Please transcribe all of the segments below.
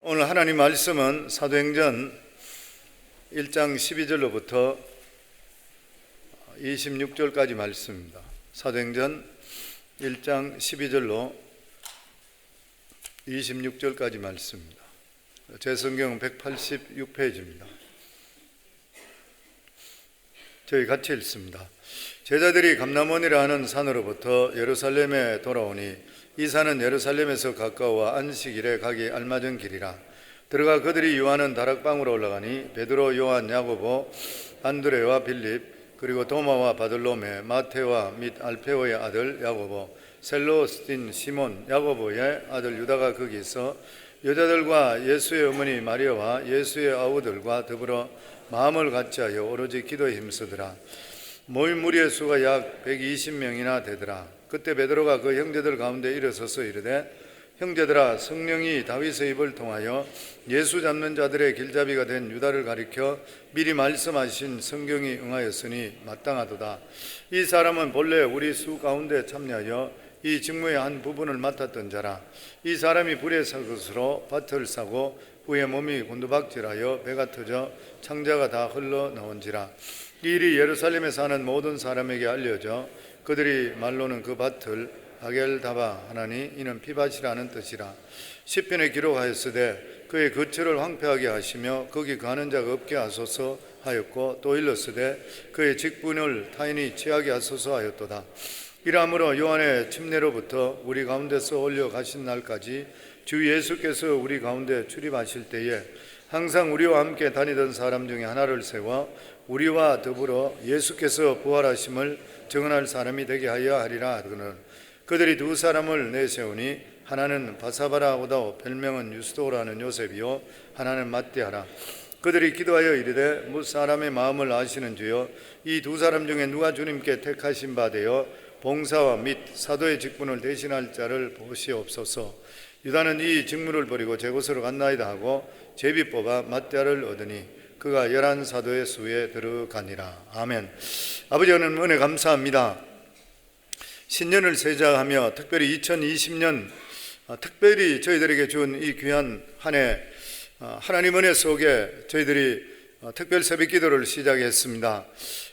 오늘 하나님 말씀은 사도행전 1장 12절로부터 26절까지 말씀입니다. 사도행전 1장 12절로 26절까지 말씀입니다. 제 성경은 186페이지입니다. 저희 같이 읽습니다. 제자들이 감람원이라 하는 산으로부터 예루살렘에 돌아오니 이 산은 예루살렘에서 가까워 안식일에 가기 알맞은 길이라. 들어가 그들이 유하는 다락방으로 올라가니 베드로, 요한, 야고보, 안드레와 빌립, 그리고 도마와 바들로메, 마테와 및 알페오의 아들 야고보, 셀로스틴, 시몬, 야고보의 아들 유다가 거기 있어 여자들과 예수의 어머니 마리아와 예수의 아우들과 더불어 마음을 같이하여 오로지 기도에 힘쓰더라. 모인 무리의 수가 약 120명이나 되더라. 그때 베드로가 그 형제들 가운데 일어서서 이르되, 형제들아, 성령이 다윗의 입을 통하여 예수 잡는 자들의 길잡이가 된 유다를 가리켜 미리 말씀하신 성경이 응하였으니 마땅하도다. 이 사람은 본래 우리 수 가운데 참여하여 이 직무의 한 부분을 맡았던 자라. 이 사람이 불에 살 것으로 밭을 사고 후에 몸이 곤두박질하여 배가 터져 창자가 다 흘러나온지라. 이 일이 예루살렘에 사는 모든 사람에게 알려져 그들이 말로는 그 밭을 아겔다바 하나니 이는 피밭이라는 뜻이라. 시편에 기록하였으되 그의 거처를 황폐하게 하시며 거기 가는 자가 없게 하소서 하였고, 또 일렀으되 그의 직분을 타인이 취하게 하소서 하였도다. 이러므로 요한의 침례로부터 우리 가운데서 올려 가신 날까지 주 예수께서 우리 가운데 출입하실 때에 항상 우리와 함께 다니던 사람 중에 하나를 세워 우리와 더불어 예수께서 부활하심을 증언할 사람이 되게 하여 하리라 하거늘, 그들이 두 사람을 내세우니 하나는 바사바라오다오 별명은 유스도라는 요셉이요 하나는 matthe아라. 그들이 기도하여 이르되, 뭇 사람의 마음을 아시는 주여, 이 두 사람 중에 누가 주님께 택하신 바 되어 봉사와 및 사도의 직분을 대신할 자를 보시옵소서. 유다는 이 직무를 버리고 제 곳으로 갔나이다 하고 제비 뽑아 matthe아를 얻으니 그가 11사도의 수에 들어가니라. 아멘. 아버지 하나님 은혜 감사합니다. 신년을 시작하며 특별히 2020년 특별히 저희들에게 준 이 귀한 한 해 하나님 은혜 속에 저희들이 특별 새벽 기도를 시작했습니다.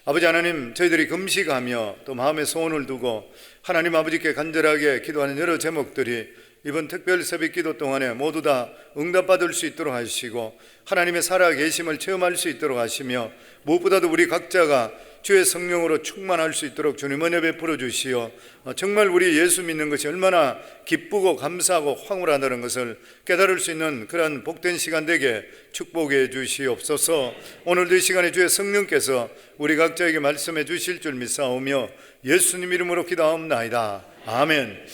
아버지 하나님, 저희들이 금식하며 또 마음에 소원을 두고 하나님 아버지께 간절하게 기도하는 여러 제목들이 이번 특별 새벽 기도 동안에 모두 다 응답받을 수 있도록 하시고 하나님의 살아계심을 체험할 수 있도록 하시며, 무엇보다도 우리 각자가 주의 성령으로 충만할 수 있도록 주님 은혜 베풀어 주시어 정말 우리 예수 믿는 것이 얼마나 기쁘고 감사하고 황홀하다는 것을 깨달을 수 있는 그러한 복된 시간 되게 축복해 주시옵소서. 오늘도 이 시간에 주의 성령께서 우리 각자에게 말씀해 주실 줄 믿사오며 예수님 이름으로 기도하옵나이다. 아멘.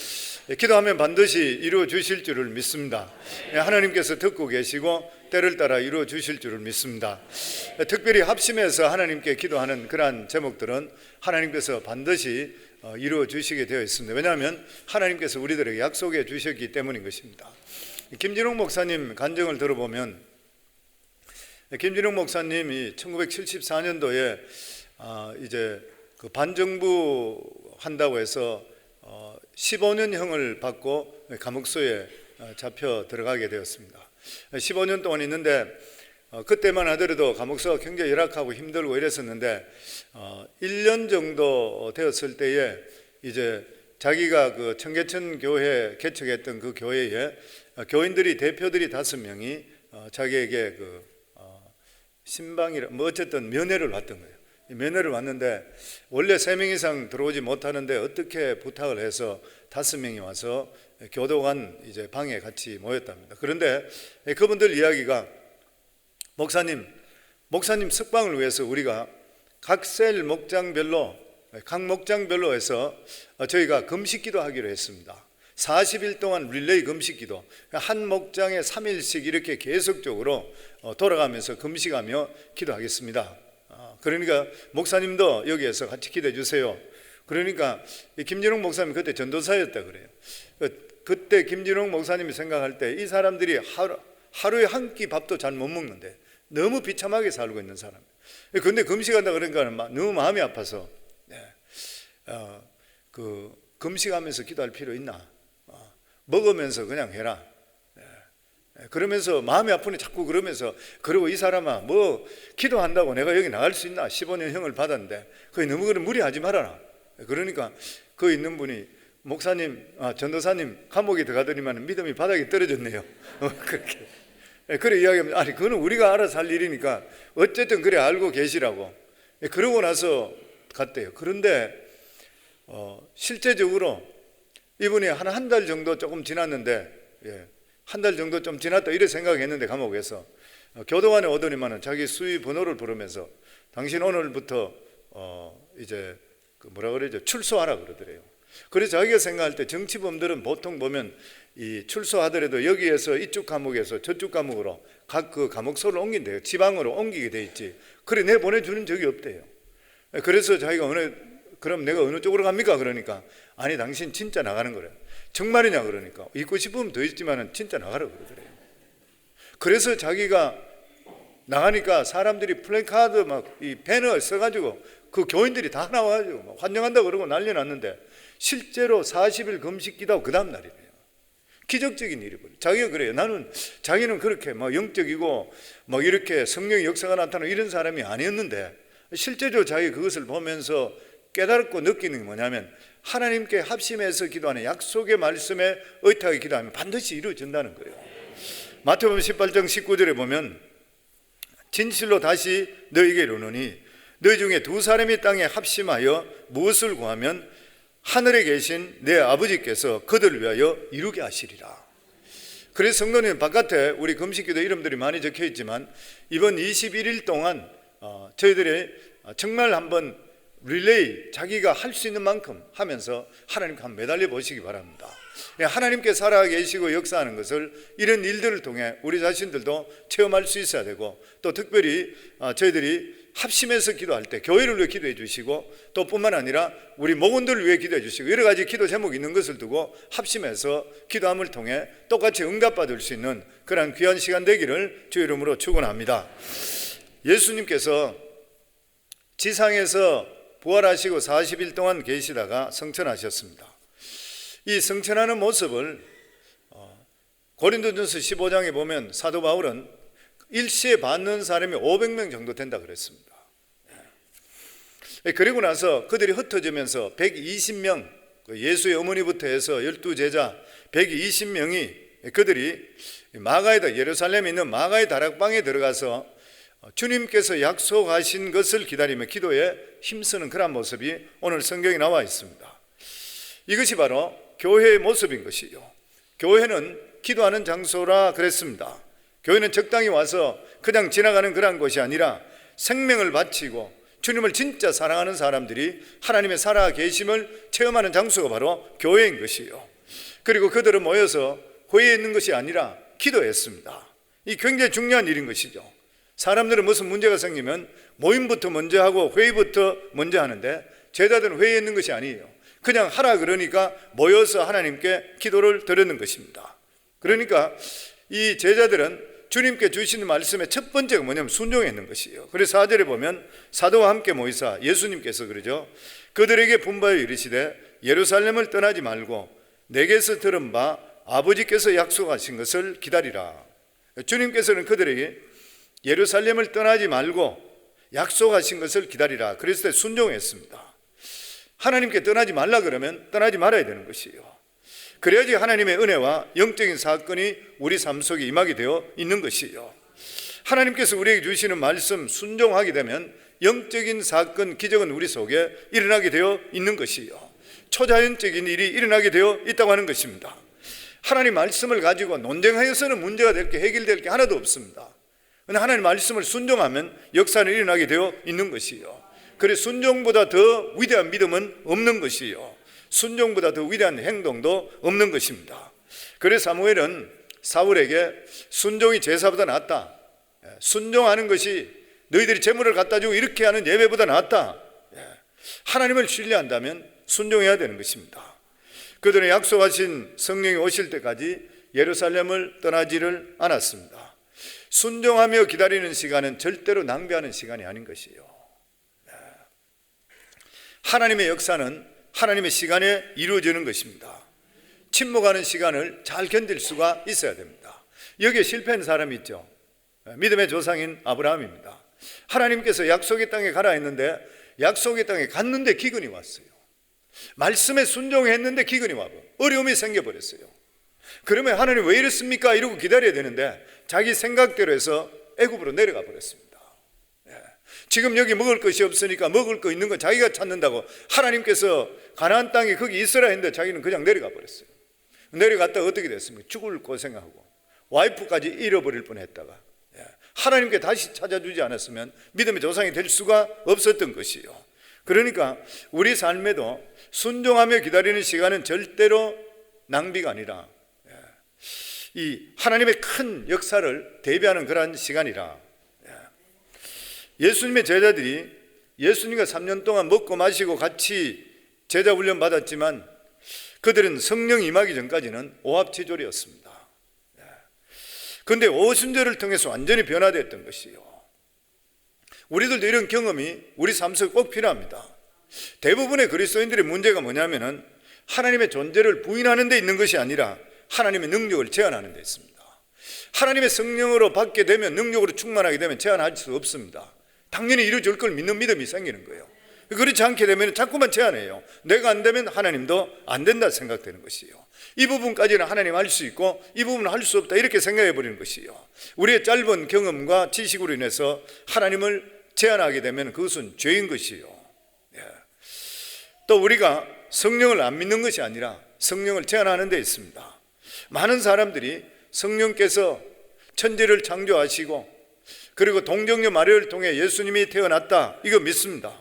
기도하면 반드시 이루어 주실 줄을 믿습니다. 하나님께서 듣고 계시고 때를 따라 이루어 주실 줄을 믿습니다. 특별히 합심해서 하나님께 기도하는 그러한 제목들은 하나님께서 반드시 이루어 주시게 되어 있습니다. 왜냐하면 하나님께서 우리들에게 약속해 주셨기 때문인 것입니다. 김진웅 목사님 간증을 들어보면, 김진웅 목사님이 1974년도에 이제 그 반정부 한다고 해서 15년형을 받고 감옥소에 잡혀 들어가게 되었습니다. 15년 동안 있는데 그때만 하더라도 감옥소가 굉장히 열악하고 힘들고 이랬었는데 1년 정도 되었을 때에 이제 자기가 그 청계천 교회 개척했던 그 교회에 교인들이 대표들이 5명이 자기에게 그 신방이라 뭐 어쨌든 면회를 왔던 거예요. 면회를 왔는데 원래 3명 이상 들어오지 못하는데 어떻게 부탁을 해서 5명이 와서 교도관 이제 방에 같이 모였답니다. 그런데 그분들 이야기가, 목사님 석방을 위해서 우리가 각 셀 목장별로 각 목장별로 해서 저희가 금식기도 하기로 했습니다. 40일 동안 릴레이 금식기도, 한 목장에 3일씩 이렇게 계속적으로 돌아가면서 금식하며 기도하겠습니다. 그러니까 목사님도 여기에서 같이 기도해 주세요. 그러니까 김진웅 목사님 그때 전도사였다 그래요. 그때 김진웅 목사님이 생각할 때 이 사람들이 하루에 한 끼 밥도 잘 못 먹는데 너무 비참하게 살고 있는 사람. 그런데 금식한다 그러니까 너무 마음이 아파서 금식하면서 기도할 필요 있나? 먹으면서 그냥 해라. 그러면서 마음이 아프니 자꾸 그러면서, 그리고 이 사람아 뭐 기도한다고 내가 여기 나갈 수 있나? 15년 형을 받았는데 거기 너무 그런 무리하지 말아라. 그러니까 그 있는 분이 목사님, 전도사님 감옥에 들어가더니만 믿음이 바닥에 떨어졌네요. 그렇게 그래 이야기하면, 아니 그거는 우리가 알아서 할 일이니까 어쨌든 그래 알고 계시라고. 그러고 나서 갔대요. 그런데 실제적으로 이분이 한 달 정도 조금 지났는데, 한 달 정도 좀 지났다 이래 생각했는데 감옥에서 교도관에 오더니만은 자기 수의 번호를 부르면서 당신 오늘부터 이제 뭐라 그러죠? 출소하라 그러더래요. 그래서 자기가 생각할 때 정치범들은 보통 보면 이 출소하더라도 여기에서 이쪽 감옥에서 저쪽 감옥으로 각 그 감옥소를 옮긴대요. 지방으로 옮기게 돼 있지. 그래 내 보내주는 적이 없대요. 그래서 자기가 그럼 내가 어느 쪽으로 갑니까? 그러니까 아니 당신 진짜 나가는 거래. 정말이냐 그러니까 있고 싶으면 더 있지만은 진짜 나가라 그러더래요. 그래서 자기가 나가니까 사람들이 플래카드 막 이 배너 써가지고 그 교인들이 다 나와가지고 막 환영한다 그러고 난리 났는데 실제로 40일 금식 기도하고 그 다음 날이래요. 기적적인 일이 벌어요. 자기가 그래요. 자기는 그렇게 막 영적이고 막 이렇게 성령의 역사가 나타나는 이런 사람이 아니었는데 실제로 자기 그것을 보면서 깨달고 느끼는 게 뭐냐면 하나님께 합심해서 기도하는 약속의 말씀에 의탁하게 기도하면 반드시 이루어진다는 거예요. 마태복음 18장 19절에 보면 진실로 다시 너희에게 이르노니 너희 중에 두 사람이 땅에 합심하여 무엇을 구하면 하늘에 계신 내 아버지께서 그들을 위하여 이루게 하시리라. 그래서 성도님 바깥에 우리 금식기도 이름들이 많이 적혀 있지만 이번 21일 동안 저희들이 정말 한번 릴레이 자기가 할 수 있는 만큼 하면서 하나님께 한번 매달려 보시기 바랍니다. 하나님께 살아 계시고 역사하는 것을 이런 일들을 통해 우리 자신들도 체험할 수 있어야 되고, 또 특별히 저희들이 합심해서 기도할 때 교회를 위해 기도해 주시고 또 뿐만 아니라 우리 목원들을 위해 기도해 주시고 여러 가지 기도 제목이 있는 것을 두고 합심해서 기도함을 통해 똑같이 응답받을 수 있는 그런 귀한 시간 되기를 주의 이름으로 축원합니다. 예수님께서 지상에서 부활하시고 40일 동안 계시다가 성천하셨습니다. 이 성천하는 모습을 고린도전서 15장에 보면 사도 바울은 일시에 받는 사람이 500명 정도 된다 그랬습니다. 그리고 나서 그들이 흩어지면서 120명, 예수의 어머니부터 해서 12제자 120명이 그들이 예루살렘에 있는 마가의 다락방에 들어가서 주님께서 약속하신 것을 기다리며 기도에 힘쓰는 그런 모습이 오늘 성경에 나와 있습니다. 이것이 바로 교회의 모습인 것이요. 교회는 기도하는 장소라 그랬습니다. 교회는 적당히 와서 그냥 지나가는 그런 곳이 아니라 생명을 바치고 주님을 진짜 사랑하는 사람들이 하나님의 살아계심을 체험하는 장소가 바로 교회인 것이요. 그리고 그들은 모여서 회의에 있는 것이 아니라 기도했습니다. 이 굉장히 중요한 일인 것이죠. 사람들은 무슨 문제가 생기면 모임부터 먼저 하고 회의부터 먼저 하는데 제자들은 회의에 있는 것이 아니에요. 그냥 하라 그러니까 모여서 하나님께 기도를 드리는 것입니다. 그러니까 이 제자들은 주님께 주시는 말씀의 첫 번째가 뭐냐면 순종했는 것이에요. 그래서 4절에 보면 사도와 함께 모이사 예수님께서 그러죠. 그들에게 분바여 이르시되 예루살렘을 떠나지 말고 내게서 들은 바 아버지께서 약속하신 것을 기다리라. 주님께서는 그들에게 예루살렘을 떠나지 말고 약속하신 것을 기다리라. 그랬을 때 순종했습니다. 하나님께 떠나지 말라 그러면 떠나지 말아야 되는 것이에요. 그래야지 하나님의 은혜와 영적인 사건이 우리 삶 속에 임하게 되어 있는 것이에요. 하나님께서 우리에게 주시는 말씀 순종하게 되면 영적인 사건, 기적은 우리 속에 일어나게 되어 있는 것이에요. 초자연적인 일이 일어나게 되어 있다고 하는 것입니다. 하나님 말씀을 가지고 논쟁하여서는 문제가 될 게 해결될 게 하나도 없습니다. 그런데 하나님 말씀을 순종하면 역사는 일어나게 되어 있는 것이에요. 그래서 순종보다 더 위대한 믿음은 없는 것이에요. 순종보다 더 위대한 행동도 없는 것입니다. 그래서 사무엘은 사울에게 순종이 제사보다 낫다. 순종하는 것이 너희들이 제물을 갖다 주고 이렇게 하는 예배보다 낫다. 하나님을 신뢰한다면 순종해야 되는 것입니다. 그들은 약속하신 성령이 오실 때까지 예루살렘을 떠나지를 않았습니다. 순종하며 기다리는 시간은 절대로 낭비하는 시간이 아닌 것이에요. 하나님의 역사는 하나님의 시간에 이루어지는 것입니다. 침묵하는 시간을 잘 견딜 수가 있어야 됩니다. 여기에 실패한 사람이 있죠. 믿음의 조상인 아브라함입니다. 하나님께서 약속의 땅에 가라 했는데 약속의 땅에 갔는데 기근이 왔어요. 말씀에 순종했는데 기근이 와고 어려움이 생겨버렸어요. 그러면 하나님 왜 이랬습니까? 이러고 기다려야 되는데 자기 생각대로 해서 애굽으로 내려가 버렸습니다. 지금 여기 먹을 것이 없으니까 먹을 거 있는 거 자기가 찾는다고 하나님께서 가나안 땅에 거기 있으라 했는데 자기는 그냥 내려가 버렸어요. 내려갔다가 어떻게 됐습니까? 죽을 고생하고 와이프까지 잃어버릴 뻔했다가 하나님께 다시 찾아주지 않았으면 믿음의 조상이 될 수가 없었던 것이요. 그러니까 우리 삶에도 순종하며 기다리는 시간은 절대로 낭비가 아니라 이 하나님의 큰 역사를 대비하는 그러한 시간이라. 예수님의 제자들이 예수님과 3년 동안 먹고 마시고 같이 제자 훈련 받았지만 그들은 성령 임하기 전까지는 오합지졸이었습니다. 그런데 오순절을 통해서 완전히 변화됐던 것이요. 우리들도 이런 경험이 우리 삶 속에 꼭 필요합니다. 대부분의 그리스도인들의 문제가 뭐냐면은 하나님의 존재를 부인하는 데 있는 것이 아니라 하나님의 능력을 제한하는 데 있습니다. 하나님의 성령으로 받게 되면, 능력으로 충만하게 되면 제한할 수 없습니다. 당연히 이루어질 걸 믿는 믿음이 생기는 거예요. 그렇지 않게 되면 자꾸만 제한해요. 내가 안 되면 하나님도 안 된다 생각되는 것이요. 이 부분까지는 하나님 할 수 있고 이 부분은 할 수 없다 이렇게 생각해 버리는 것이요. 우리의 짧은 경험과 지식으로 인해서 하나님을 제한하게 되면 그것은 죄인 것이요. 또 우리가 성령을 안 믿는 것이 아니라 성령을 제한하는 데 있습니다. 많은 사람들이 성령께서 천지를 창조하시고 그리고 동정녀 마리아를 통해 예수님이 태어났다 이거 믿습니다.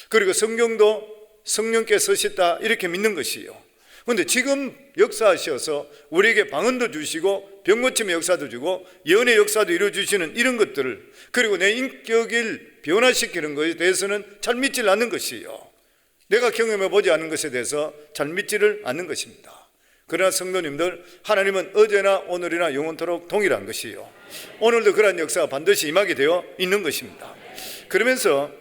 그리고 성경도 성령께서 쓰셨다 이렇게 믿는 것이요. 그런데 지금 역사하셔서 우리에게 방언도 주시고 병고침의 역사도 주고 예언의 역사도 이루어주시는 이런 것들을, 그리고 내 인격을 변화시키는 것에 대해서는 잘 믿질 않는 것이요. 내가 경험해 보지 않은 것에 대해서 잘 믿지를 않는 것입니다. 그러나 성도님들, 하나님은 어제나 오늘이나 영원토록 동일한 것이요. 오늘도 그러한 역사가 반드시 임하게 되어 있는 것입니다. 그러면서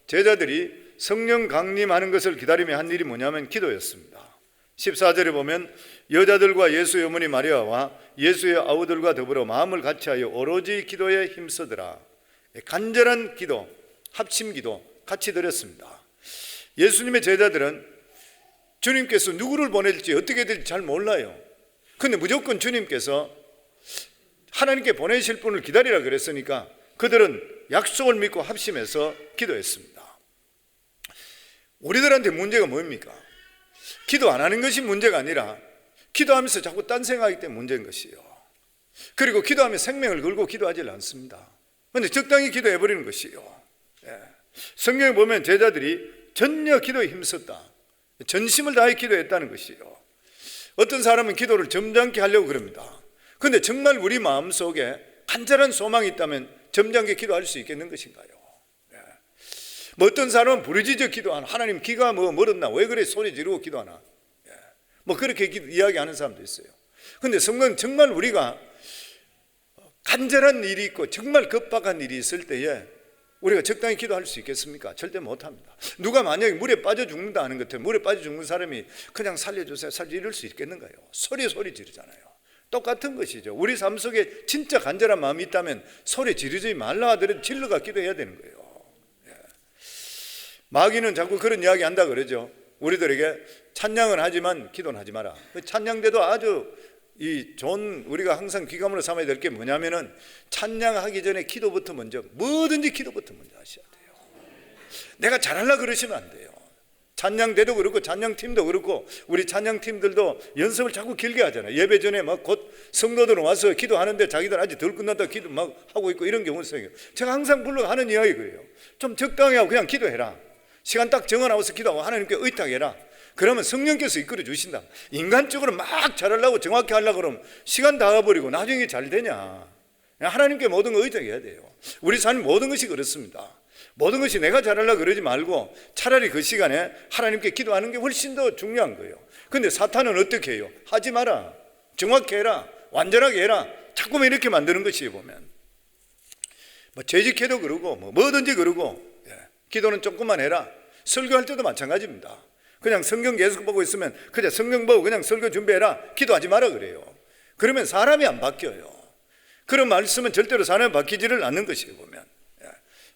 제자들이 성령 강림하는 것을 기다리며 한 일이 뭐냐면 기도였습니다. 14절에 보면 여자들과 예수의 어머니 마리아와 예수의 아우들과 더불어 마음을 같이하여 오로지 기도에 힘쓰더라. 간절한 기도, 합심 기도 같이 드렸습니다. 예수님의 제자들은 주님께서 누구를 보낼지 어떻게 될지 잘 몰라요. 그런데 무조건 주님께서 하나님께 보내실 분을 기다리라 그랬으니까 그들은 약속을 믿고 합심해서 기도했습니다. 우리들한테 문제가 뭡니까? 기도 안 하는 것이 문제가 아니라 기도하면서 자꾸 딴 생각하기 때문에 문제인 것이요. 그리고 기도하면 생명을 걸고 기도하지 않습니다. 그런데 적당히 기도해버리는 것이요. 성경에 보면 제자들이 전혀 기도에 힘썼다, 전심을 다해 기도했다는 것이요. 어떤 사람은 기도를 점잖게 하려고 그럽니다. 그런데 정말 우리 마음속에 간절한 소망이 있다면 점잖게 기도할 수 있겠는 것인가요? 뭐 어떤 사람은 부르짖어 기도하나, 하나님 귀가 뭐 멀었나, 왜 그래 소리 지르고 기도하나, 뭐 그렇게 이야기하는 사람도 있어요. 그런데 성경은 정말 우리가 간절한 일이 있고 정말 급박한 일이 있을 때에 우리가 적당히 기도할 수 있겠습니까? 절대 못합니다. 누가 만약에 물에 빠져 죽는다 하는 것 같아요. 물에 빠져 죽는 사람이 그냥 살려주세요, 이럴 수 있겠는가요? 소리 지르잖아요. 똑같은 것이죠. 우리 삶 속에 진짜 간절한 마음이 있다면 소리 지르지 말라 하더라도 질러가 기도해야 되는 거예요. 마귀는 자꾸 그런 이야기 한다 그러죠. 우리들에게 찬양은 하지만 기도는 하지 마라. 찬양대도 아주 좋은, 우리가 항상 귀감으로 삼아야 될 게 뭐냐면은 찬양하기 전에 기도부터 먼저, 뭐든지 기도부터 먼저 하셔야 돼요. 내가 잘하려고 그러시면 안 돼요. 찬양대도 그렇고 찬양팀도 그렇고 우리 찬양팀들도 연습을 자꾸 길게 하잖아요. 예배 전에 막 곧 성도들은 와서 기도하는데 자기들 아직 덜 끝났다 기도 막 하고 있고 이런 경우가 생겨요. 제가 항상 하는 이야기 그래요. 좀 적당히 하고 그냥 기도해라. 시간 딱 정해놔서 기도하고 하나님께 의탁해라. 그러면 성령께서 이끌어 주신다. 인간적으로 막 잘하려고 정확히 하려고 그러면 시간 다 가버리고 나중에 잘 되냐. 하나님께 모든 거 의탁해야 돼요. 우리 삶 모든 것이 그렇습니다. 모든 것이 내가 잘하려고 그러지 말고 차라리 그 시간에 하나님께 기도하는 게 훨씬 더 중요한 거예요. 그런데 사탄은 어떻게 해요? 하지 마라, 정확히 해라, 완전하게 해라, 자꾸만 이렇게 만드는 것이에요. 보면 뭐 재직해도 그러고 뭐든지 그러고, 기도는 조금만 해라. 설교할 때도 마찬가지입니다. 그냥 성경 계속 보고 있으면 그냥 성경 보고 그냥 설교 준비해라, 기도하지 마라 그래요. 그러면 사람이 안 바뀌어요. 그런 말씀은 절대로 사람에 바뀌지를 않는 것이에요. 보면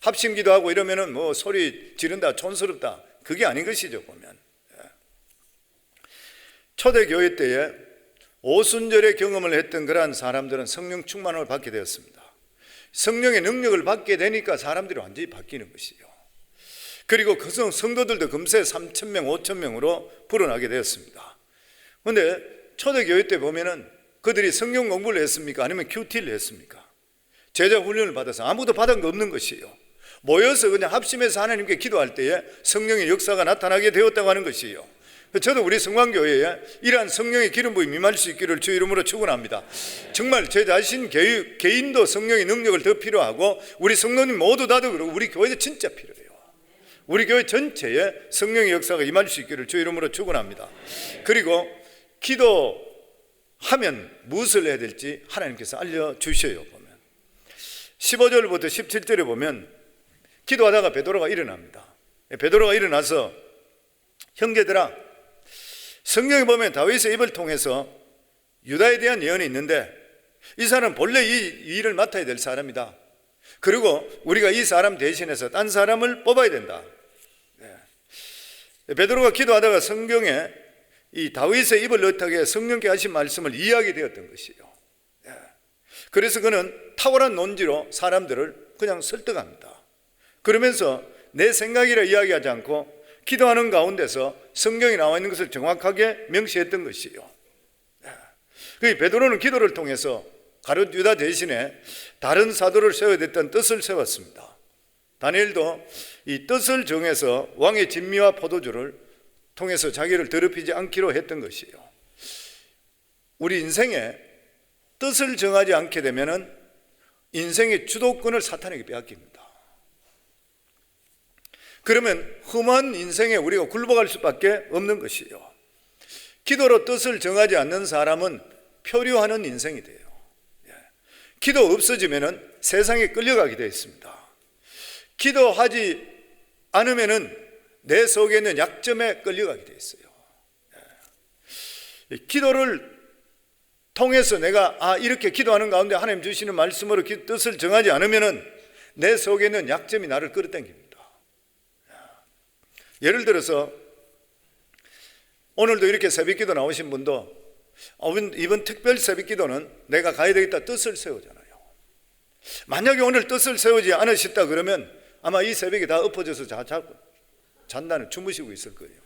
합심기도하고 이러면은 뭐 소리 지른다, 촌스럽다, 그게 아닌 것이죠. 보면 초대교회 때에 오순절의 경험을 했던 그러한 사람들은 성령 충만을 받게 되었습니다. 성령의 능력을 받게 되니까 사람들이 완전히 바뀌는 것이에요. 그리고 그 성도들도 금세 3,000명, 5,000명으로 불어나게 되었습니다. 그런데 초대교회 때 보면은 그들이 성경 공부를 했습니까? 아니면 큐티를 했습니까? 제자 훈련을 받아서 아무도 받은 거 없는 것이에요. 모여서 그냥 합심해서 하나님께 기도할 때에 성령의 역사가 나타나게 되었다고 하는 것이에요. 저도 우리 성광교회에 이러한 성령의 기름 부음이 임할 수 있기를 주 이름으로 축원합니다. 정말 제 자신 개인도 성령의 능력을 더 필요하고 우리 성도님 모두 다도 그러고 우리 교회도 진짜 필요해요. 우리 교회 전체에 성령의 역사가 임할 수 있기를 주 이름으로 축원합니다. 그리고 기도하면 무엇을 해야 될지 하나님께서 알려주셔요. 보면 15절부터 17절에 보면 기도하다가 베드로가 일어납니다. 베드로가 일어나서 형제들아, 성경에 보면 다윗의 입을 통해서 유다에 대한 예언이 있는데 이 사람은 본래 이 일을 맡아야 될 사람이다. 그리고 우리가 이 사람 대신해서 딴 사람을 뽑아야 된다. 베드로가 기도하다가 성경에 이 다윗의 입을 넣다게 성령께 하신 말씀을 이해하게 되었던 것이에요. 그래서 그는 탁월한 논지로 사람들을 그냥 설득합니다. 그러면서 내 생각이라 이야기하지 않고 기도하는 가운데서 성경이 나와 있는 것을 정확하게 명시했던 것이에요. 베드로는 기도를 통해서 가룟 유다 대신에 다른 사도를 세워야 됐던 뜻을 세웠습니다. 다니엘도 이 뜻을 정해서 왕의 진미와 포도주를 통해서 자기를 더럽히지 않기로 했던 것이에요. 우리 인생에 뜻을 정하지 않게 되면 인생의 주도권을 사탄에게 빼앗깁니다. 그러면 험한 인생에 우리가 굴러갈 수밖에 없는 것이에요. 기도로 뜻을 정하지 않는 사람은 표류하는 인생이 돼요. 기도 없어지면 세상에 끌려가게 되어 있습니다. 기도하지 않으면 내 속에 있는 약점에 끌려가게 되어 있어요. 기도를 통해서 내가 이렇게 기도하는 가운데 하나님 주시는 말씀으로 뜻을 정하지 않으면 내 속에 있는 약점이 나를 끌어당깁니다. 예를 들어서 오늘도 이렇게 새벽기도 나오신 분도 이번 특별 새벽기도는 내가 가야 되겠다 뜻을 세우잖아요. 만약에 오늘 뜻을 세우지 않으셨다 그러면 아마 이 새벽에 다 엎어져서 잔다는 주무시고 있을 거예요.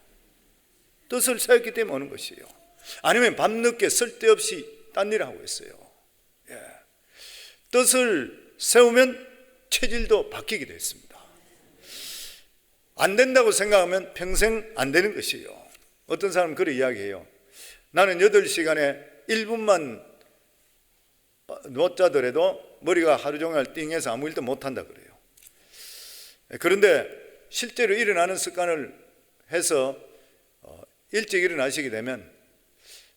뜻을 세웠기 때문에 오는 것이에요. 아니면 밤늦게 쓸데없이 딴 일을 하고 있어요. 뜻을 세우면 체질도 바뀌게 됐습니다. 안 된다고 생각하면 평생 안 되는 것이에요. 어떤 사람은 그렇게 이야기해요. 나는 8시간에 1분만 못 자더라도 머리가 하루 종일 띵해서 아무 일도 못한다 그래요. 그런데 실제로 일어나는 습관을 해서 일찍 일어나시게 되면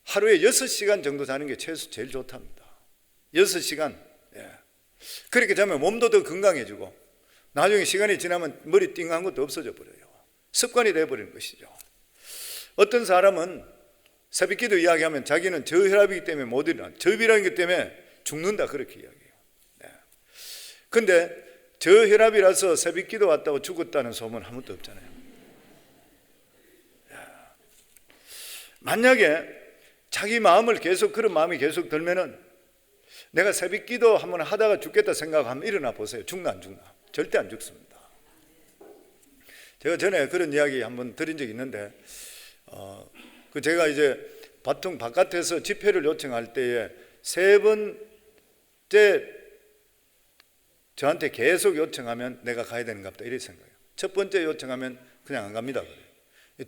하루에 6시간 정도 자는 게 제일 좋답니다. 6시간. 그렇게 자면 몸도 더 건강해지고 나중에 시간이 지나면 머리 띵한 것도 없어져 버려요. 습관이 되어버리는 것이죠. 어떤 사람은 새벽기도 이야기하면 자기는 저혈압이기 때문에 못 일어나, 저혈압이라는 것 때문에 죽는다 그렇게 이야기해요. 그런데 저혈압이라서 새벽기도 왔다고 죽었다는 소문 아무것도 없잖아요. 만약에 자기 마음을 계속 그런 마음이 계속 들면은 내가 새벽기도 한번 하다가 죽겠다 생각하면 일어나 보세요. 죽나 안 죽나? 절대 안 죽습니다. 제가 전에 그런 이야기 한번 드린 적이 있는데 제가 이제 보통 바깥에서 집회를 요청할 때에 3번째 저한테 계속 요청하면 내가 가야 되는가 보다 이렇게 생각해요. 첫 번째 요청하면 그냥 안 갑니다 그래요.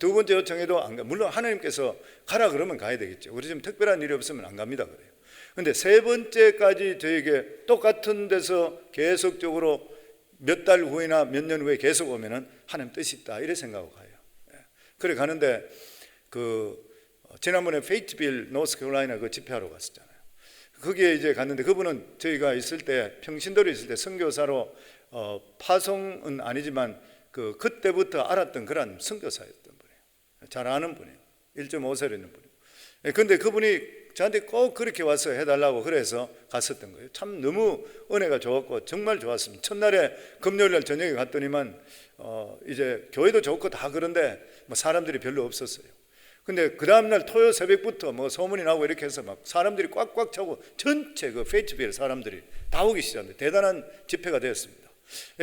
두 번째 요청해도 안 가. 물론 하나님께서 가라 그러면 가야 되겠죠. 우리 좀 특별한 일이 없으면 안 갑니다 그래요. 그런데 3번째까지 저에게 똑같은 데서 계속적으로 몇 달 후이나 몇 년 후에 계속 오면은 하나님 뜻이 있다 이래 생각하고 가요. 그래 가는데 지난번에 페이트빌 노스캐롤라이나 그 집회하러 갔었잖아요. 거기에 이제 갔는데 그분은 저희가 있을 때 평신도에 있을 때 선교사로 파송은 아니지만 그때부터 알았던 그런 선교사였던 분이에요. 잘 아는 분이에요. 1.5세로 있는 분이에요. 근데 그분이 저한테 꼭 그렇게 와서 해달라고 그래서 갔었던 거예요. 참 너무 은혜가 좋았고 정말 좋았습니다. 첫날에 금요일날 저녁에 갔더니만 이제 교회도 좋고 다 그런데 뭐 사람들이 별로 없었어요. 근데 그 다음날 토요 새벽부터 뭐 소문이 나고 이렇게 해서 막 사람들이 꽉꽉 차고 전체 그 페이츠빌 사람들이 다 오기 시작합니다. 대단한 집회가 되었습니다.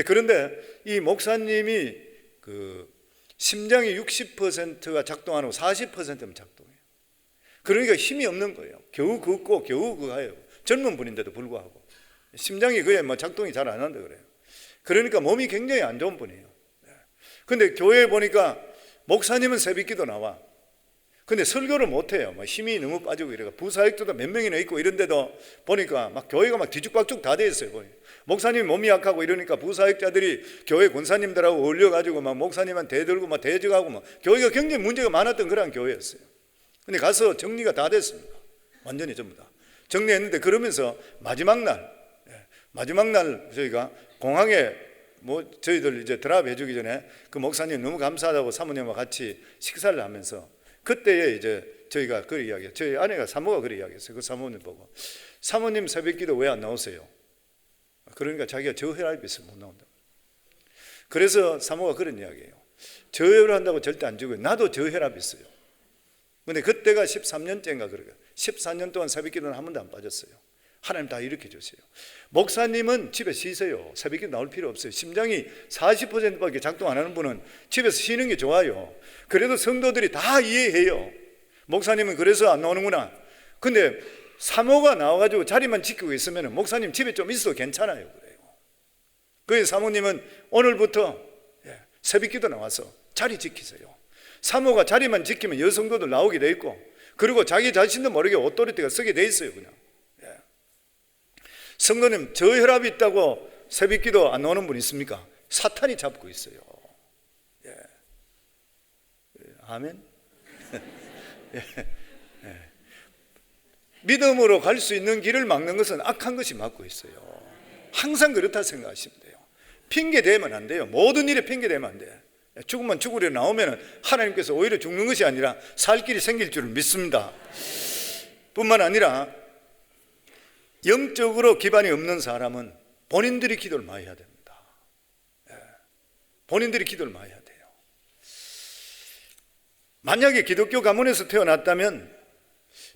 그런데 이 목사님이 그 심장이 60%가 작동 안 하고 40%만 작동해요. 그러니까 힘이 없는 거예요. 겨우 걷고 겨우 그거예요. 젊은 분인데도 불구하고 심장이 그게 뭐 작동이 잘 안 한다 그래요. 그러니까 몸이 굉장히 안 좋은 분이에요. 근데 교회에 보니까 목사님은 새벽기도 나와. 근데 설교를 못해요. 막 힘이 너무 빠지고 이래가 부사역자도 몇 명이나 있고 이런데도 보니까 막 교회가 막 뒤죽박죽 다 돼 있어요. 목사님 몸이 약하고 이러니까 부사역자들이 교회 권사님들하고 어울려가지고 막 목사님한테 대들고 막 대적하고 막 교회가 굉장히 문제가 많았던 그런 교회였어요. 근데 가서 정리가 다 됐습니다. 완전히 전부 다 정리했는데 그러면서 마지막 날 저희가 공항에 뭐 저희들 이제 드랍 해주기 전에 그 목사님 너무 감사하다고 사모님과 같이 식사를 하면서 그때에 이제 저희가 그런 이야기해요. 저희 아내가 사모가 그런 이야기했어요. 그 사모님 보고 사모님 새벽기도 왜 안 나오세요? 그러니까 자기가 저혈압이 있어서 못 나온다. 그래서 사모가 그런 이야기해요. 저혈압 한다고 절대 안 죽어요. 나도 저혈압이 있어요. 근데 그때가 13년째인가 그래요. 14년 동안 새벽기도는 한 번도 안 빠졌어요. 하나님 다 일으켜 주세요. 목사님은 집에 쉬세요. 새벽기도 나올 필요 없어요. 심장이 40%밖에 작동 안 하는 분은 집에서 쉬는 게 좋아요. 그래도 성도들이 다 이해해요. 목사님은 그래서 안 나오는구나. 근데 사모가 나와가지고 자리만 지키고 있으면 목사님 집에 좀 있어도 괜찮아요. 그래요. 그래서 사모님은 오늘부터 새벽기도 나와서 자리 지키세요. 사모가 자리만 지키면 여성도들 나오게 돼 있고 그리고 자기 자신도 모르게 오토리티가 서게 돼 있어요. 그냥 성도님 저혈압이 있다고 새벽기도 안 나오는 분 있습니까? 사탄이 잡고 있어요. 아멘. 믿음으로 갈 수 있는 길을 막는 것은 악한 것이 막고 있어요. 항상 그렇다 생각하시면 돼요. 핑계 대면 안 돼요. 모든 일에 핑계 대면 안 돼요. 죽으면 죽으려 나오면 하나님께서 오히려 죽는 것이 아니라 살 길이 생길 줄을 믿습니다. 뿐만 아니라 영적으로 기반이 없는 사람은 본인들이 기도를 많이 해야 됩니다. 본인들이 기도를 많이 해야 돼요. 만약에 기독교 가문에서 태어났다면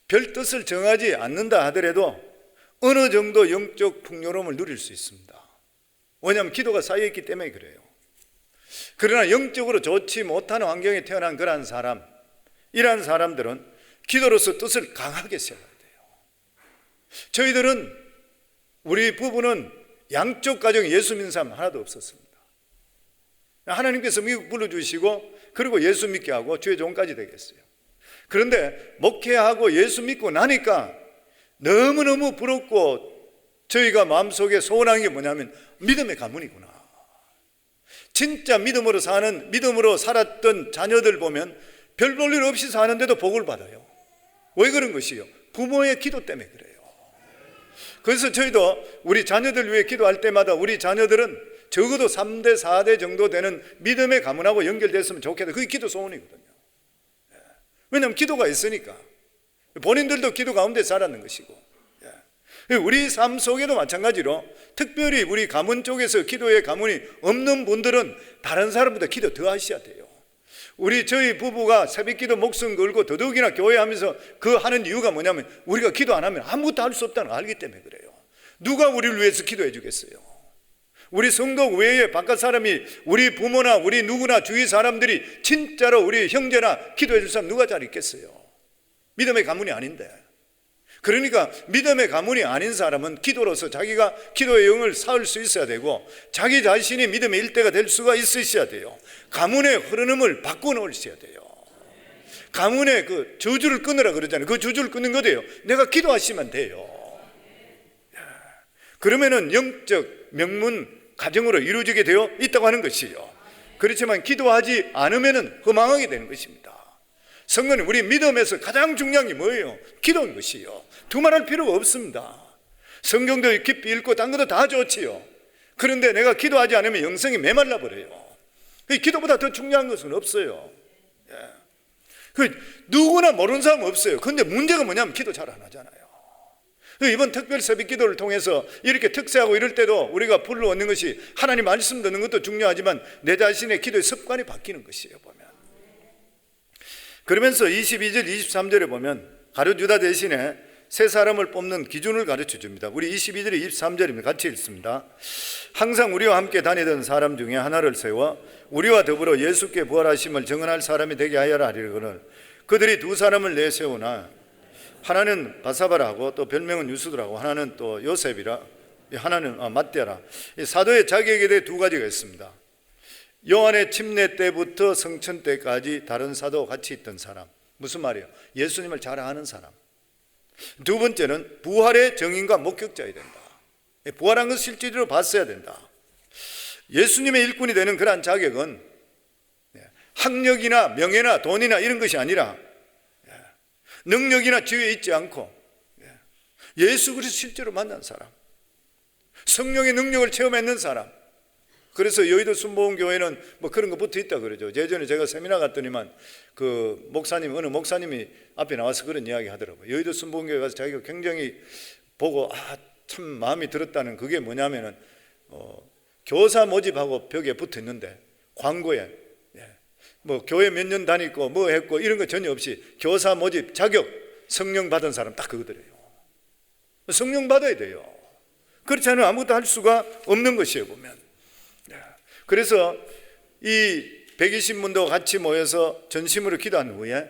별 뜻을 정하지 않는다 하더라도 어느 정도 영적 풍요로움을 누릴 수 있습니다. 왜냐하면 기도가 쌓여있기 때문에 그래요. 그러나 영적으로 좋지 못한 환경에 태어난 그러한 사람, 이러한 사람들은 기도로서 뜻을 강하게 세워야 돼요. 저희들은 우리 부부는 양쪽 가정에 예수 믿는 사람 하나도 없었습니다. 하나님께서 미국 불러주시고 그리고 예수 믿게 하고 주의 종까지 되겠어요. 그런데 목회하고 예수 믿고 나니까 너무너무 부럽고 저희가 마음속에 소원한 게 뭐냐면 믿음의 가문이구나. 진짜 믿음으로 살았던 자녀들 보면 별 볼 일 없이 사는데도 복을 받아요. 왜 그런 것이요? 부모의 기도 때문에 그래요. 그래서 저희도 우리 자녀들 위해 기도할 때마다 우리 자녀들은 적어도 3대 4대 정도 되는 믿음의 가문하고 연결됐으면 좋겠다. 그게 기도 소원이거든요. 왜냐하면 기도가 있으니까 본인들도 기도 가운데 자라는 것이고, 우리 삶 속에도 마찬가지로 특별히 우리 가문 쪽에서 기도의 가문이 없는 분들은 다른 사람보다 기도 더 하셔야 돼요. 저희 부부가 새벽기도 목숨 걸고 더더욱이나 교회하면서 그 하는 이유가 뭐냐면 우리가 기도 안 하면 아무것도 할 수 없다는 걸 알기 때문에 그래요. 누가 우리를 위해서 기도해 주겠어요? 우리 성도 외에 바깥 사람이 우리 부모나 우리 누구나 주위 사람들이 진짜로 우리 형제나 기도해 줄 사람 누가 잘 있겠어요? 믿음의 가문이 아닌데. 그러니까 믿음의 가문이 아닌 사람은 기도로서 자기가 기도의 영을 쌓을 수 있어야 되고 자기 자신이 믿음의 일대가 될 수가 있으셔야 돼요. 가문의 흐름을 바꿔놓으셔야 돼요. 가문의 그 저주를 끊으라 그러잖아요. 그 저주를 끊는 거예요. 내가 기도하시면 돼요. 그러면은 영적 명문 가정으로 이루어지게 되어 있다고 하는 것이요. 그렇지만 기도하지 않으면은 허망하게 되는 것입니다. 성도님, 우리 믿음에서 가장 중요한 게 뭐예요? 기도인 것이요. 두말할 필요가 없습니다. 성경도 깊이 읽고 딴 것도 다 좋지요. 그런데 내가 기도하지 않으면 영성이 메말라 버려요. 기도보다 더 중요한 것은 없어요. 그 누구나 모르는 사람 없어요. 근데 문제가 뭐냐면 기도 잘 안 하잖아요. 이번 특별 새벽 기도를 통해서 이렇게 특세하고 이럴 때도 우리가 불러오는 것이 하나님 말씀 듣는 것도 중요하지만 내 자신의 기도의 습관이 바뀌는 것이에요, 보면. 그러면서 22절 23절에 보면 가룟 유다 대신에 세 사람을 뽑는 기준을 가르쳐 줍니다. 우리 22절에 23절입니다. 같이 읽습니다. 항상 우리와 함께 다니던 사람 중에 하나를 세워 우리와 더불어 예수께 부활하심을 증언할 사람이 되게 하여라 하리거늘 그들이 두 사람을 내세우나 하나는 바사바라고 또 별명은 유수드라고 하나는 또 요셉이라 하나는 맏대라. 사도의 자격에 대해 두 가지가 있습니다. 요한의 침례 때부터 성천 때까지 다른 사도와 같이 있던 사람. 무슨 말이에요? 예수님을 잘 아는 사람. 두 번째는 부활의 증인과 목격자여야 된다. 부활한 것을 실제로 봤어야 된다. 예수님의 일꾼이 되는 그러한 자격은 학력이나 명예나 돈이나 이런 것이 아니라 능력이나 지위에 있지 않고 예수 그리스도 실제로 만난 사람, 성령의 능력을 체험했는 사람. 그래서 여의도 순복음교회는 뭐 그런 거 붙어 있다 그러죠. 예전에 제가 세미나 갔더니만 그 목사님, 어느 목사님이 앞에 나와서 그런 이야기 하더라고요. 여의도 순복음교회 가서 자기가 굉장히 보고 참 마음이 들었다는 그게 뭐냐면은 교사 모집하고 벽에 붙어 있는데 광고에 뭐 교회 몇 년 다니고 뭐 했고 이런 거 전혀 없이 교사 모집 자격 성령 받은 사람 딱 그거더래요. 성령 받아야 돼요. 그렇지 않으면 아무것도 할 수가 없는 것이에요, 보면. 그래서 이 120문도 같이 모여서 전심으로 기도한 후에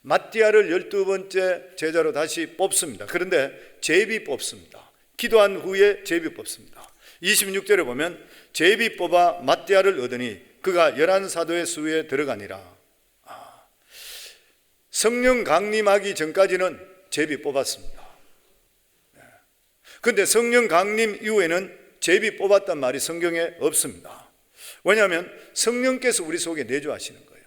맏디아를 12번째 제자로 다시 뽑습니다. 그런데 제비 뽑습니다. 기도한 후에 제비 뽑습니다. 26절에 보면 제비 뽑아 맏디아를 얻으니 그가 11사도의 수에 들어가니라. 성령 강림하기 전까지는 제비 뽑았습니다. 그런데 성령 강림 이후에는 제비 뽑았단 말이 성경에 없습니다. 왜냐하면 성령께서 우리 속에 내주하시는 거예요.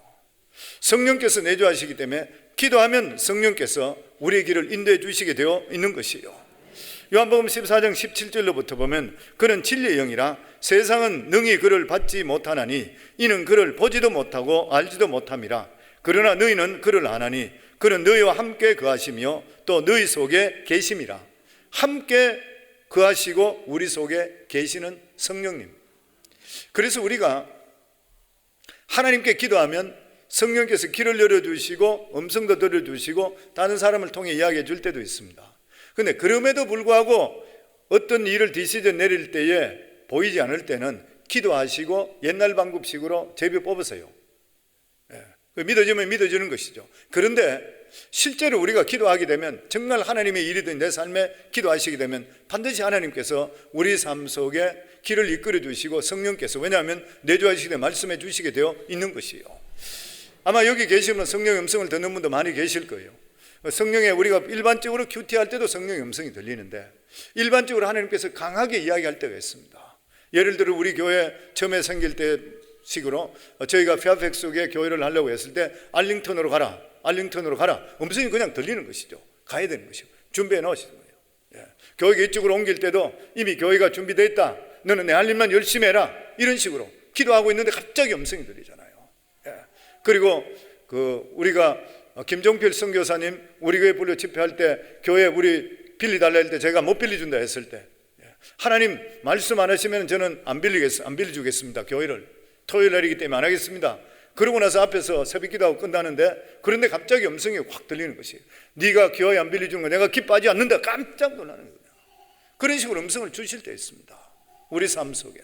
성령께서 내주하시기 때문에 기도하면 성령께서 우리의 길을 인도해 주시게 되어 있는 것이에요. 요한복음 14장 17절로부터 보면 그는 진리의 영이라 세상은 능히 그를 받지 못하나니 이는 그를 보지도 못하고 알지도 못함이라. 그러나 너희는 그를 아나니 그는 너희와 함께 거하시며 또 너희 속에 계심이라. 함께 거하시고 우리 속에 계시는 성령님. 그래서 우리가 하나님께 기도하면 성령께서 길을 열어주시고 음성도 들려주시고 다른 사람을 통해 이야기해 줄 때도 있습니다. 그런데 그럼에도 불구하고 어떤 일을 디시전 내릴 때에 보이지 않을 때는 기도하시고 옛날 방법식으로 제비 뽑으세요. 믿어지면 믿어지는 것이죠. 그런데 실제로 우리가 기도하게 되면 정말 하나님의 일이든 내 삶에 기도하시게 되면 반드시 하나님께서 우리 삶 속에 길을 이끌어 주시고 성령께서, 왜냐하면 내주하시게 되면 말씀해 주시게 되어 있는 것이에요. 아마 여기 계시면 성령의 음성을 듣는 분도 많이 계실 거예요. 성령에 우리가 일반적으로 큐티할 때도 성령의 음성이 들리는데 일반적으로 하나님께서 강하게 이야기할 때가 있습니다. 예를 들어 우리 교회 처음에 생길 때 식으로 저희가 페어팩스에 교회를 하려고 했을 때 알링턴으로 가라, 알링턴으로 가라, 음성이 그냥 들리는 것이죠. 가야 되는 것이고 준비해 놓으시는 거예요. 교회가 이쪽으로 옮길 때도 이미 교회가 준비되어 있다, 너는 내 할 일만 열심히 해라, 이런 식으로 기도하고 있는데 갑자기 음성이 들리잖아요. 그리고 우리가 김종필 선교사님 우리 교회 불러 집회할 때 교회 우리 빌리달라 할 때 제가 못 빌려준다 했을 때 하나님 말씀 안 하시면 저는 안 빌려주겠습니다. 교회를 토요일 날이기 때문에 안 하겠습니다. 그러고 나서 앞에서 새벽 기도하고 끝나는데 그런데 갑자기 음성이 확 들리는 것이에요. 네가 교회 안 빌려주는 거 내가 기 빠지 않는다. 깜짝 놀라는 거예요. 그런 식으로 음성을 주실 때 있습니다. 우리 삶 속에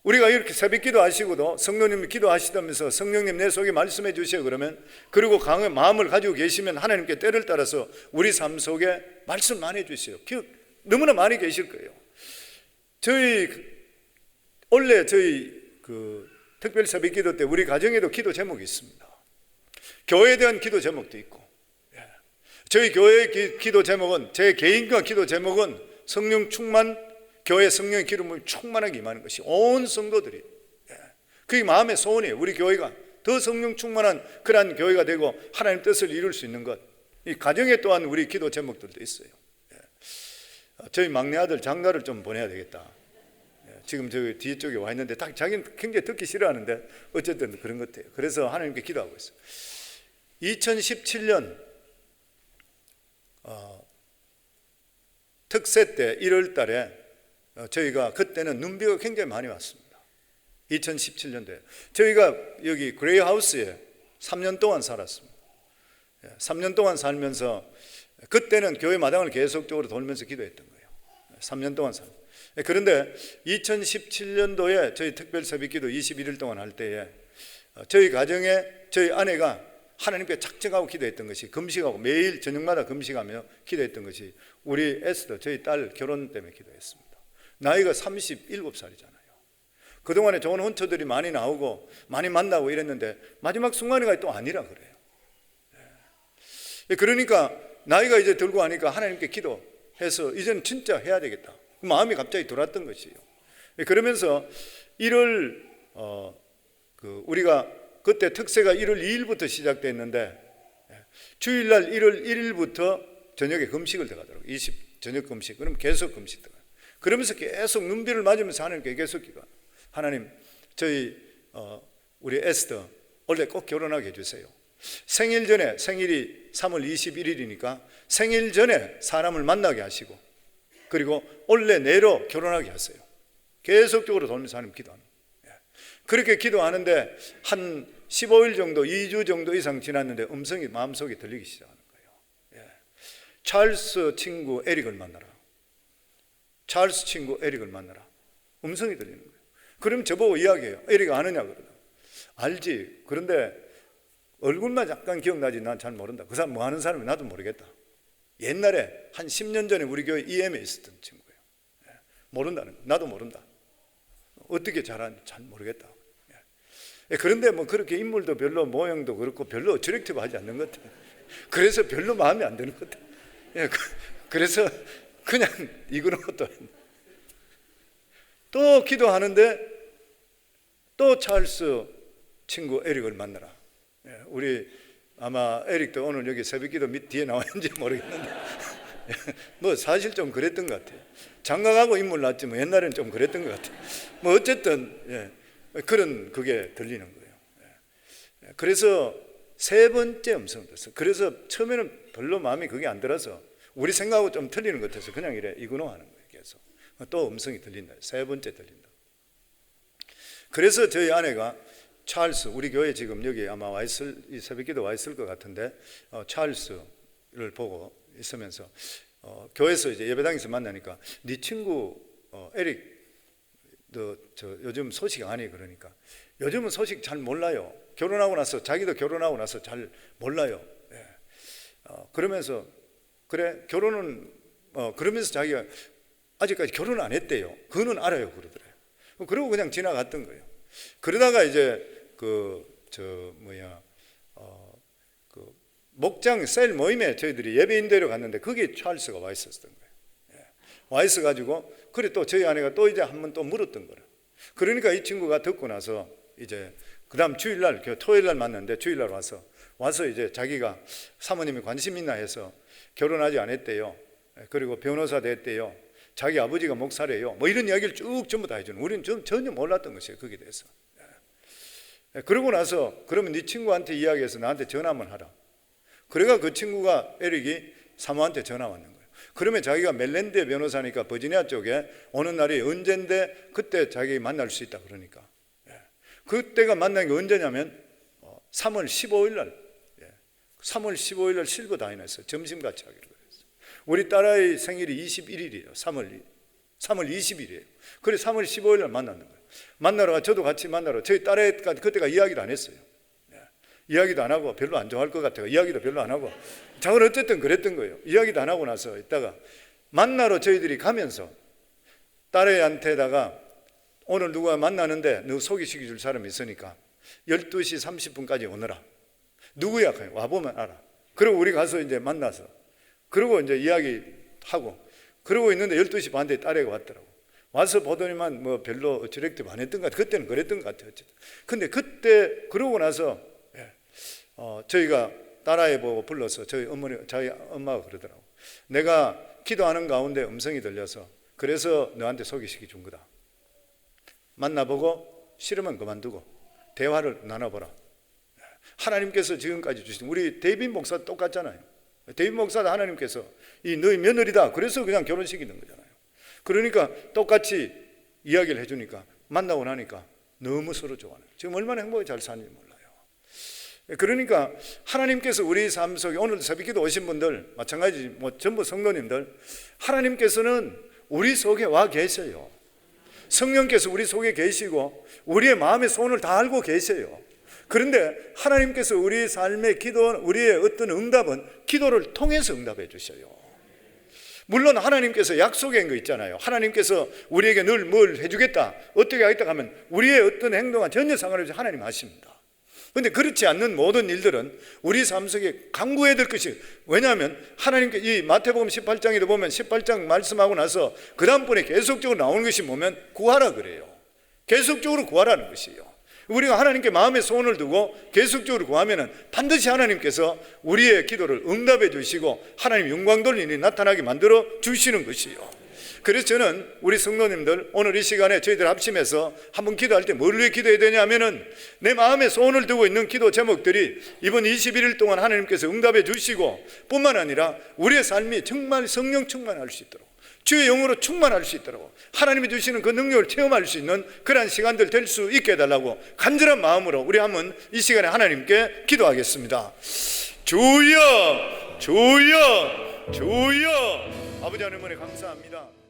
우리가 이렇게 새벽 기도하시고도 성령님이 기도하시다면서 성령님 내 속에 말씀해 주세요 그러면, 그리고 강한 마음을 가지고 계시면 하나님께 때를 따라서 우리 삶 속에 말씀 많이 해주세요. 너무나 많이 계실 거예요. 원래 저희 특별 새벽 기도 때 우리 가정에도 기도 제목이 있습니다. 교회에 대한 기도 제목도 있고, 저희 교회의 기도 제목은, 제 개인과 기도 제목은 성령 충만, 교회 성령의 기름을 충만하게 임하는 것이 온 성도들이, 그게 마음의 소원이에요. 우리 교회가 더 성령 충만한 그러한 교회가 되고 하나님 뜻을 이룰 수 있는 것. 이 가정에 또한 우리 기도 제목들도 있어요. 저희 막내 아들 장가를 좀 보내야 되겠다. 지금 저 뒤쪽에 와 있는데 자기는 굉장히 듣기 싫어하는데 어쨌든 그런 것 같아요. 그래서 하나님께 기도하고 있어요. 2017년 특세 때 1월 달에 저희가 그때는 눈비가 굉장히 많이 왔습니다. 2017년도에 저희가 여기 그레이하우스에 3년 동안 살았습니다. 3년 동안 살면서 그때는 교회 마당을 계속적으로 돌면서 기도했던 거예요. 3년 동안 살았습니다. 그런데 2017년도에 저희 특별 새벽기도 21일 동안 할 때에 저희 가정에 저희 아내가 하나님께 작정하고 기도했던 것이, 금식하고 매일 저녁마다 금식하며 기도했던 것이 우리 에스더 저희 딸 결혼 때문에 기도했습니다. 나이가 37살이잖아요. 그동안에 좋은 헌처들이 많이 나오고 많이 만나고 이랬는데 마지막 순간에 또 아니라 그래요. 그러니까 나이가 이제 들고 하니까 하나님께 기도해서 이제는 진짜 해야 되겠다, 그 마음이 갑자기 들어왔던 것이에요. 그러면서 1월 우리가 그때 특세가 1월 2일부터 시작됐는데 주일날 1월 1일부터 저녁에 금식을 들어가더라고요. 20 저녁 금식. 그럼 계속 금식 들어가요. 그러면서 계속 눈비를 맞으면서 하나님께 계속 기도. 하나님, 저희 우리 에스더 원래 꼭 결혼하게 해주세요. 생일 전에, 생일이 3월 21일이니까 생일 전에 사람을 만나게 하시고, 그리고 원래 내로 결혼하게 하세요. 계속적으로 돌면서 하나님 기도하는. 그렇게 기도하는데 한 15일 정도, 2주 정도 이상 지났는데 음성이 마음속에 들리기 시작하는 거예요. 찰스 친구 에릭을 만나라. 찰스 친구 에릭을 만나라. 음성이 들리는 거예요. 그럼 저보고 이야기해요. 에릭 아느냐 그러다. 알지. 그런데 얼굴만 약간 기억나지 난 잘 모른다. 그 사람 뭐 하는 사람이 나도 모르겠다. 옛날에 한 10년 전에 우리 교회 EM에 있었던 친구예요. 모른다는 거. 나도 모른다. 어떻게 잘하는지 잘 모르겠다. 그런데 뭐 그렇게 인물도 별로, 모형도 그렇고 별로 어트랙티브하지 않는 것 같아요. 그래서 별로 마음에 안 드는 것 같아요. 그래서 그냥 이거는 또 기도하는데 또 찰스 친구 에릭을 만나라. 우리 아마 에릭도 오늘 여기 새벽기도 밑 뒤에 나와 있는지 모르겠는데 뭐 사실 좀 그랬던 것 같아요. 장가가고 인물 났지 뭐 옛날에는 좀 그랬던 것 같아요. 뭐 어쨌든 그런 그게 들리는 거예요. 그래서 세 번째 음성을 들었어요. 그래서 처음에는 별로 마음이 그게 안 들어서 우리 생각하고 좀 틀리는 것 같아서 그냥 이래 이그노하는 거예요. 계속 또 음성이 들린다. 세 번째 들린다. 그래서 저희 아내가 찰스, 우리 교회 지금 여기 아마 와 있을, 이 새벽기도 와 있을 것 같은데 찰스를 보고 있으면서 교회에서 이제 예배당에서 만나니까 네 친구 에릭 너 요즘 소식 아니? 그러니까 요즘은 소식 잘 몰라요. 결혼하고 나서, 자기도 결혼하고 나서 잘 몰라요. 그러면서 그래 결혼은 그러면서 자기가 아직까지 결혼 안 했대요. 그거는 알아요 그러더래요. 그러고 그냥 지나갔던 거예요. 그러다가 이제 목장 셀 모임에 저희들이 예배인대로 갔는데 거기에 찰스가 와 있었던 거예요. 와 있어가지고 그래 또 저희 아내가 또 이제 한 번 또 물었던 거예요. 그러니까 이 친구가 듣고 나서 이제 그 다음 주일날, 토요일날 만났는데 주일날 와서 이제 자기가 사모님이 관심 있나 해서 결혼하지 않았대요. 그리고 변호사 됐대요. 자기 아버지가 목사래요. 뭐 이런 이야기를 쭉 전부 다 해주는. 우리는 전혀 몰랐던 것이에요. 거기에 대해서. 그러고 나서 그러면 네 친구한테 이야기해서 나한테 전화 한번 하라. 그래가 그 친구가 에릭이 사모한테 전화 왔는 거예요. 그러면 자기가 멜랜드 변호사니까 버지니아 쪽에 오는 날이 언젠데 그때 자기 만날 수 있다 그러니까. 그때가 만난 게 언제냐면 3월 15일 날 3월 15일 날 실버 다이너스 점심같이 하기로 했어요. 우리 딸아이 생일이 21일이에요. 3월 20일이에요. 그래 3월 15일 날 만났는 거예요. 만나러 저도 같이 만나러 저희 딸애가 그때가 이야기도 안 했어요. 이야기도 안 하고 별로 안 좋아할 것 같아요. 이야기도 별로 안 하고. 자기는 어쨌든 그랬던 거예요. 이야기도 안 하고 나서 있다가 만나러 저희들이 가면서 딸애한테다가 오늘 누가 만나는데 너 소개시켜 줄 사람이 있으니까 12시 30분까지 오너라. 누구야? 와보면 알아. 그리고 우리 가서 이제 만나서 그리고 이제 이야기하고 그러고 있는데 12시 반대에 딸애가 왔더라고. 와서 보더니만 뭐 별로 어찌렉트 안 했던 것 같아요. 그때는 그랬던 것 같아요. 어쨌든. 근데 그때 그러고 나서 저희가 딸아이 보고 불러서 저희 엄마가 그러더라고. 내가 기도하는 가운데 음성이 들려서 그래서 너한테 소개시켜 준 거다. 만나보고 싫으면 그만두고 대화를 나눠보라. 하나님께서 지금까지 주신, 우리 데이빗 목사도 똑같잖아요. 데이빗 목사도 하나님께서 이 너희 며느리다 그래서 그냥 결혼시키는 거잖아요. 그러니까 똑같이 이야기를 해주니까 만나고 나니까 너무 서로 좋아하는, 지금 얼마나 행복하게 잘 사는지 몰라요. 그러니까 하나님께서 우리 삶 속에, 오늘 새벽기도 오신 분들 마찬가지 전부 성도님들, 하나님께서는 우리 속에 와 계셔요. 성령께서 우리 속에 계시고 우리의 마음의 소원을 다 알고 계세요. 그런데 하나님께서 우리 삶의 기도, 우리의 어떤 응답은 기도를 통해서 응답해 주셔요. 물론 하나님께서 약속한 거 있잖아요. 하나님께서 우리에게 늘 뭘 해주겠다, 어떻게 하겠다 하면 우리의 어떤 행동과 전혀 상관없이 하나님 하십니다. 그런데 그렇지 않는 모든 일들은 우리 삶 속에 강구해야 될 것이, 왜냐하면 하나님께 이 마태복음 18장에도 보면 18장 말씀하고 나서 그 다음번에 계속적으로 나오는 것이 뭐면 구하라 그래요. 계속적으로 구하라는 것이에요. 우리가 하나님께 마음의 소원을 두고 계속적으로 구하면 반드시 하나님께서 우리의 기도를 응답해 주시고 하나님 영광 돌리는 일이 나타나게 만들어 주시는 것이요. 그래서 저는 우리 성도님들 오늘 이 시간에 저희들 합심해서 한번 기도할 때 뭘 위해 기도해야 되냐 하면은, 내 마음에 소원을 두고 있는 기도 제목들이 이번 21일 동안 하나님께서 응답해 주시고 뿐만 아니라 우리의 삶이 정말 성령 충만할 수 있도록, 주의 영으로 충만할 수 있도록 하나님이 주시는 그 능력을 체험할 수 있는 그러한 시간들 될 수 있게 해달라고 간절한 마음으로 우리 한번 이 시간에 하나님께 기도하겠습니다. 주여 주여 주여. 아버지 하나님 은혜 감사합니다.